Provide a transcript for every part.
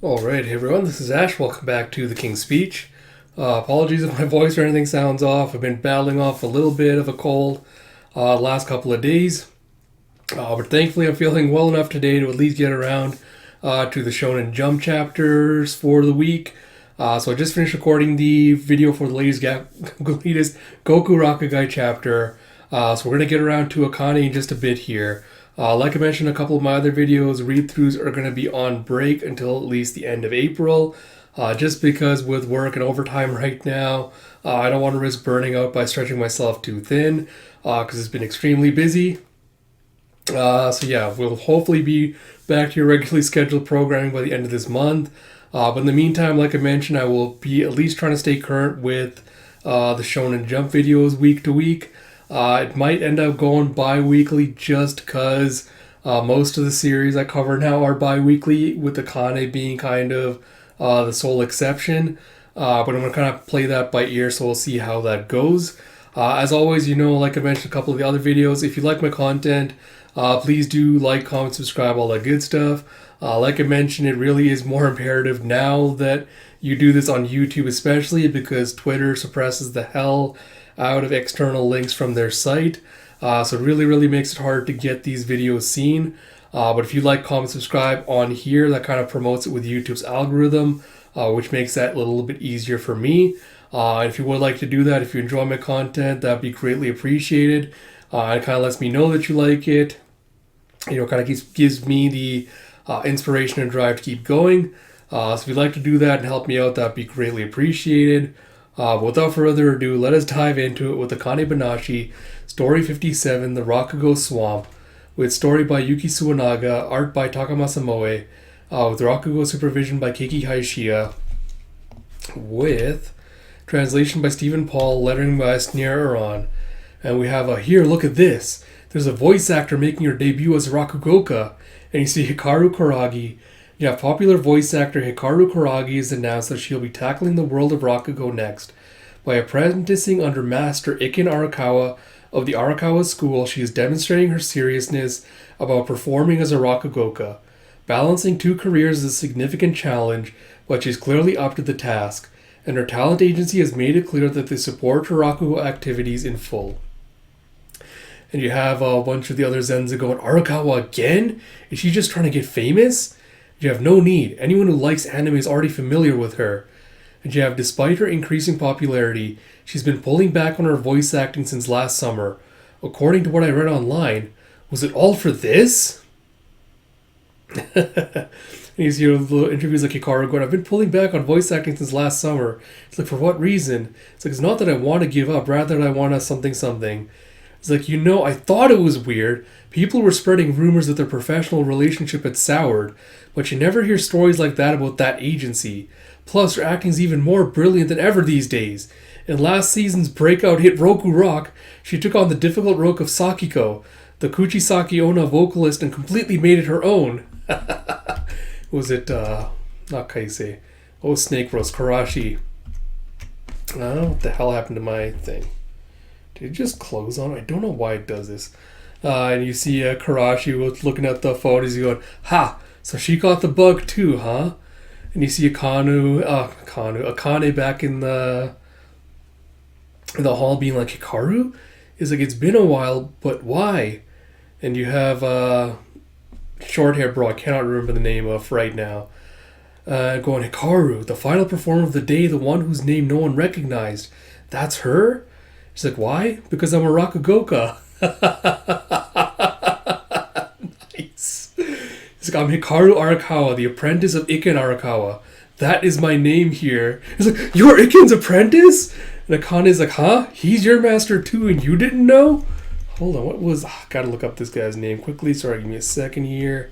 Alright, hey everyone, this is Ash. Welcome back to The King's Speech. Apologies if my voice or anything sounds off. I've been battling off a little bit of a cold the last couple of days. But thankfully I'm feeling well enough today to at least get around to the Shonen Jump chapters for the week. So I just finished recording the video for the latest latest Goku Rakugo chapter. So we're going to get around to Akane in just a bit here. Like I mentioned, a couple of my other videos, read-throughs are going to be on break until at least the end of April. Just because with work and overtime right now, I don't want to risk burning out by stretching myself too thin, because it's been extremely busy. So yeah, we'll hopefully be back to your regularly scheduled programming by the end of this month. But in the meantime, like I mentioned, I will be at least trying to stay current with the Shonen Jump videos week to week. It might end up going bi-weekly just because most of the series I cover now are bi-weekly, with Akane being kind of the sole exception. But I'm going to kind of play that by ear, so we'll see how that goes. As always, like I mentioned a couple of the other videos, if you like my content, please do like, comment, subscribe, all that good stuff. Like I mentioned, it really is more imperative now that you do this on YouTube, especially because Twitter suppresses the hell out of external links from their site. So it really makes it hard to get these videos seen. But if you like, comment, subscribe on here, that kind of promotes it with YouTube's algorithm, which makes that a little bit easier for me. If you would like to do that, if you enjoy my content, that'd be greatly appreciated. It kind of lets me know that you like it. Kind of gives me the inspiration and drive to keep going. So if you'd like to do that and help me out, that'd be greatly appreciated. Without further ado, let us dive into it with Akane-Banashi, Story 57, The Rakugo Swamp, with story by Yuki Suwanaga, art by Takamasa Moe, with Rakugo supervision by Keiki Haishiya, with translation by Stephen Paul, lettering by Sneer Aron. And we have here, look at this. There's a voice actor making her debut as Rakugoka, and you see Hikaru Kuragi. You have popular voice actor Hikaru Kuragi has announced that she'll be tackling the world of Rakugo next. By apprenticing under Master Iken Arakawa of the Arakawa School, she is demonstrating her seriousness about performing as a Rakugoka. Balancing two careers is a significant challenge, but she's clearly up to the task, and her talent agency has made it clear that they support her Rakugo activities in full. And you have a bunch of the other Zenza going, Arakawa again? Is she just trying to get famous? You have no need. Anyone who likes anime is already familiar with her. And you have, despite her increasing popularity, she's been pulling back on her voice acting since last summer. According to what I read online, was it all for this? And you see little interviews like Hikaru going, I've been pulling back on voice acting since last summer. It's like, for what reason? It's like, it's not that I want to give up, rather that I want to something. It's like, I thought it was weird. People were spreading rumors that their professional relationship had soured, but you never hear stories like that about that agency. Plus, her acting's even more brilliant than ever these days. In last season's breakout hit Roku Rock, she took on the difficult role of Sakiko, the Kuchisaki Onna vocalist, and completely made it her own. Was it, not Kaise. Oh, Snake Rose, Karashi. I don't know what the hell happened to my thing. Did it just close on? I don't know why it does this. And you see Karashi looking at the photos. He's going, ha! So she got the bug too, huh? And you see Akane back in the hall being like, Hikaru? He's like, it's been a while, but why? And you have short hair bro, I cannot remember the name of right now. Going, Hikaru, the final performer of the day, the one whose name no one recognized. That's her? She's like, why? Because I'm a Rakugoka. Nice. He's like, I'm Hikaru Arakawa, the apprentice of Iken Arakawa. That is my name here. He's like, you're Iken's apprentice? And Akane's like, huh? He's your master too and you didn't know? Hold on, what was... gotta look up this guy's name quickly. Sorry, give me a second here.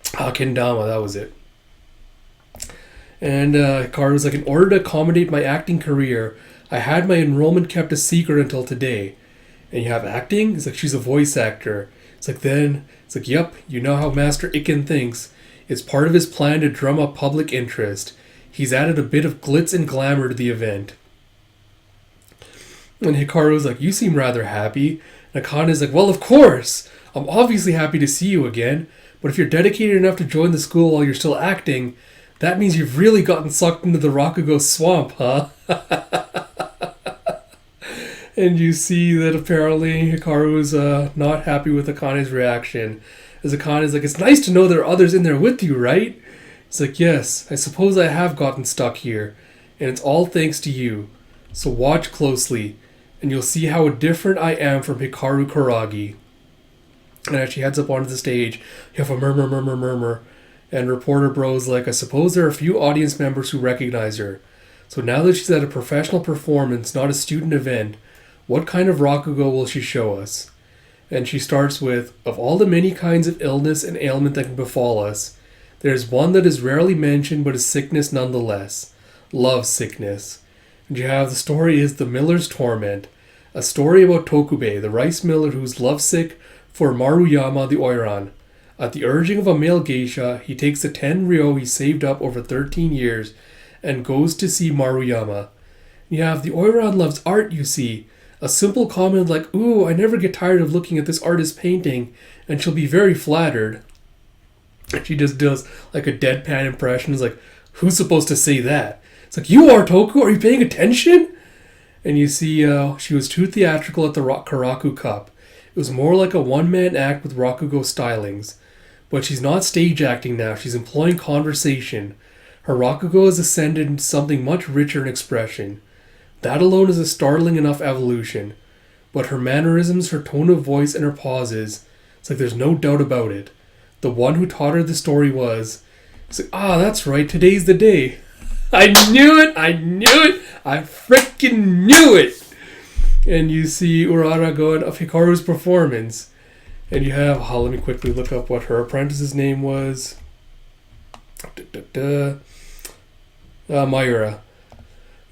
Kendama, that was it. And Hikaru was like, in order to accommodate my acting career, I had my enrollment kept a secret until today. And you have acting? It's like, she's a voice actor. It's like, yep, you know how Master Iken thinks. It's part of his plan to drum up public interest. He's added a bit of glitz and glamour to the event. And Hikaru's like, you seem rather happy. And Akane's like, well, of course. I'm obviously happy to see you again. But if you're dedicated enough to join the school while you're still acting, that means you've really gotten sucked into the Rakugo swamp, huh? And you see that apparently Hikaru is not happy with Akane's reaction. As Akane's like, it's nice to know there are others in there with you, right? He's like, yes, I suppose I have gotten stuck here, and it's all thanks to you. So watch closely, and you'll see how different I am from Hikaru Kuragi. And as she heads up onto the stage, you have a murmur, and reporter bro's like, I suppose there are a few audience members who recognize her. So now that she's at a professional performance, not a student event, what kind of Rakugo will she show us? And she starts with, of all the many kinds of illness and ailment that can befall us, there is one that is rarely mentioned but is sickness nonetheless. Love sickness. And you have the story is The Miller's Torment, a story about Tokubei, the rice miller who's lovesick for Maruyama the Oiran. At the urging of a male geisha, he takes the 10 ryo he saved up over 13 years and goes to see Maruyama. You have the Oiran loves art, you see. A simple comment like, ooh, I never get tired of looking at this artist's painting, and she'll be very flattered. And she just does like a deadpan impression. It's like, who's supposed to say that? It's like, you are, Toku, are you paying attention? And you see she was too theatrical at the Karaku Cup. It was more like a one-man act with Rakugo stylings. But she's not stage acting now, she's employing conversation. Her Rakugo has ascended into something much richer in expression. That alone is a startling enough evolution. But her mannerisms, her tone of voice, and her pauses, it's like there's no doubt about it. The one who taught her the story was... It's like, that's right, today's the day. I knew it! I freaking knew it! And you see Urara going of Hikaru's performance. And you have... let me quickly look up what her apprentice's name was. Mayura.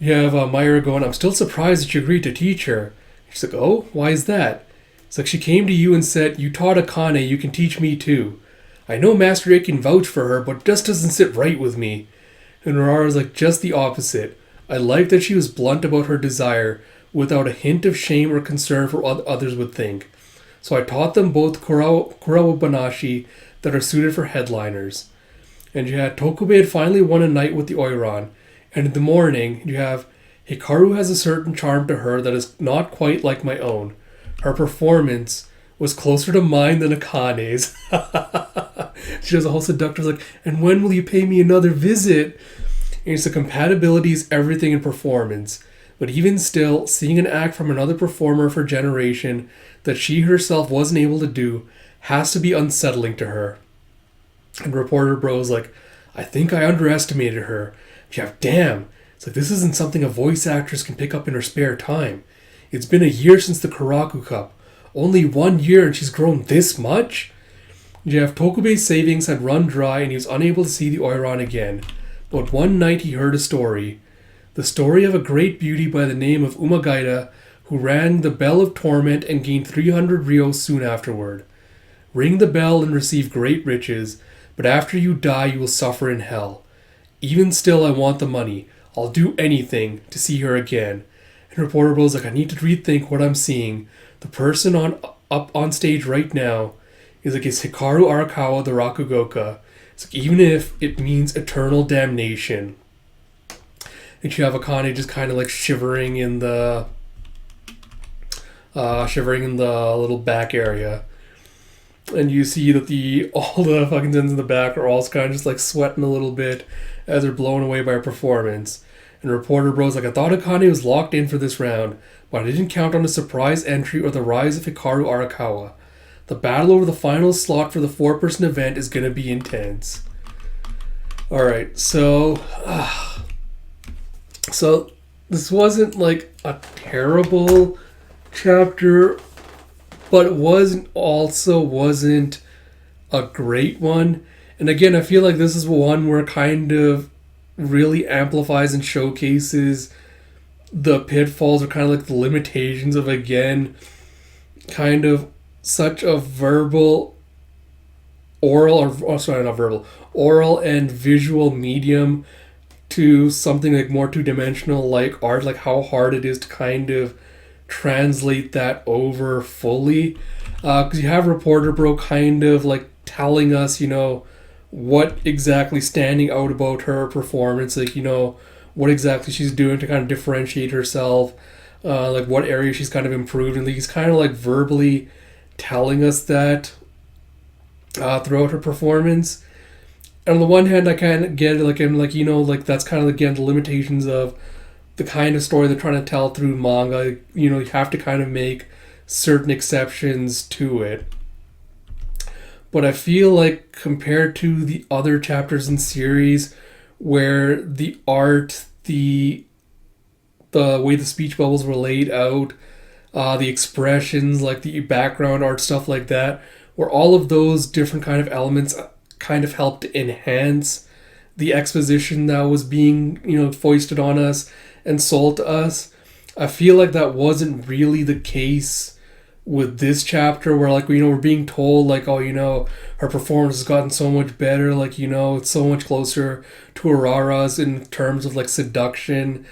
You have Mayura going, I'm still surprised that you agreed to teach her. She's like, oh, why is that? It's like she came to you and said, you taught Akane, you can teach me too. I know Master 8 can vouch for her, but it just doesn't sit right with me. And Urara's like, just the opposite. I like that she was blunt about her desire, without a hint of shame or concern for what others would think. So I taught them both Akane-Banashi that are suited for headliners. And you had Tokubei had finally won a night with the Oiran. And in the morning, you have Hikaru has a certain charm to her that is not quite like my own. Her performance was closer to mine than Akane's. She does a whole seductress like, and when will you pay me another visit? And it's the compatibility is everything in performance. But even still, seeing an act from another performer of her generation that she herself wasn't able to do has to be unsettling to her. And reporter bro's like, I think I underestimated her. Damn, it's like this isn't something a voice actress can pick up in her spare time. It's been a year since the Karaku Cup. Only 1 year and she's grown this much? Tokubei's savings had run dry and he was unable to see the Oiran again. But one night he heard a story. The story of a great beauty by the name of Umagaida who rang the bell of torment and gained 300 ryo soon afterward. Ring the bell and receive great riches, but after you die you will suffer in hell. Even still, I want the money. I'll do anything to see her again. And reporter Bro's like, I need to rethink what I'm seeing. The person up on stage right now is Hikaru Arakawa, the Rakugoka. It's like, even if it means eternal damnation. And you have Akane just kind of like shivering in the little back area. And you see that all the fucking Zens in the back are all kind of just like sweating a little bit as they're blown away by her performance. And reporter bro's like, I thought Akane was locked in for this round, but I didn't count on a surprise entry or the rise of Hikaru Arakawa. The battle over the final slot for the 4-person event is going to be intense. Alright, so this wasn't like a terrible chapter, but it wasn't a great one. And again, I feel like this is one where it kind of really amplifies and showcases the pitfalls or kind of like the limitations of, again, kind of such a oral and visual medium to something like more two-dimensional like art, like how hard it is to kind of translate that over fully. Because you have Reporter Bro kind of like telling us, what exactly standing out about her performance, like, what exactly she's doing to kind of differentiate herself, like what area she's kind of improved. And he's kind of like verbally telling us that throughout her performance. And on the one hand, I kind of get it, like, I'm like, like that's kind of, again, the limitations of the kind of story they're trying to tell through manga. You have to kind of make certain exceptions to it. But I feel like compared to the other chapters in series where the art, the way the speech bubbles were laid out, the expressions, like the background art, stuff like that, where all of those different kind of elements kind of helped enhance the exposition that was being, foisted on us and sold to us. I feel like that wasn't really the case with this chapter, where like we're being told like, oh, her performance has gotten so much better, like it's so much closer to Urara's in terms of like seduction,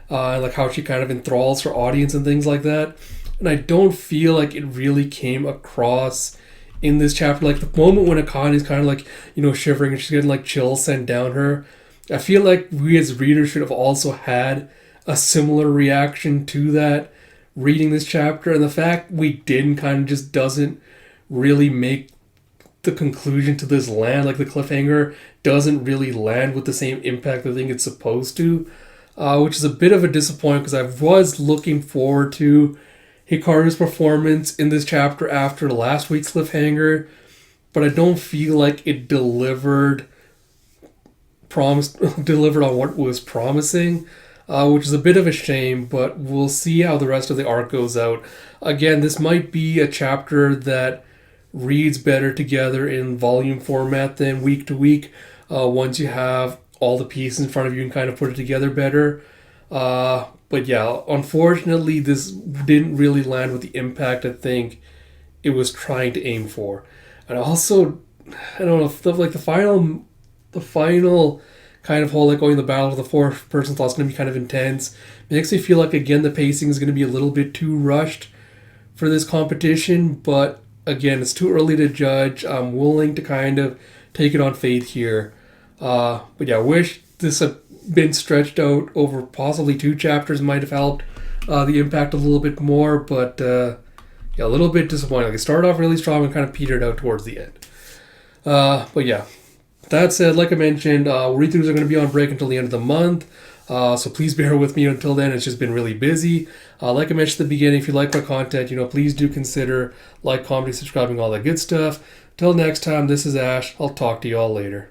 like how she kind of enthralls her audience and things like that. And I don't feel like it really came across in this chapter. Like the moment when Akane is kind of like shivering and she's getting like chills sent down her, I feel like we as readers should have also had a similar reaction to that reading this chapter. And the fact we didn't kind of just doesn't really make the conclusion to this land. Like the cliffhanger doesn't really land with the same impact I think it's supposed to, which is a bit of a disappointment, because I was looking forward to Hikaru's performance in this chapter after last week's cliffhanger, but I don't feel like it delivered on what was promising, which is a bit of a shame, but we'll see how the rest of the arc goes out. Again, this might be a chapter that reads better together in volume format than week to week. Once you have all the pieces in front of you and kind of put it together better. But yeah, unfortunately, this didn't really land with the impact I think it was trying to aim for. And also, I don't know, like the final kind of whole like going the battle of the fourth person thought is going to be kind of intense. It makes me feel like, again, the pacing is going to be a little bit too rushed for this competition. But again, it's too early to judge. I'm willing to kind of take it on faith here. But yeah, I wish this had been stretched out over possibly 2 chapters, might have helped the impact a little bit more. But yeah, a little bit disappointing. Like it started off really strong and kind of petered out towards the end. But yeah, that said, like I mentioned, read-throughs are going to be on break until the end of the month. So please bear with me until then. It's just been really busy. Like I mentioned at the beginning, if you like my content, please do consider like, commenting, subscribing, all that good stuff. Till next time, this is Ash. I'll talk to you all later.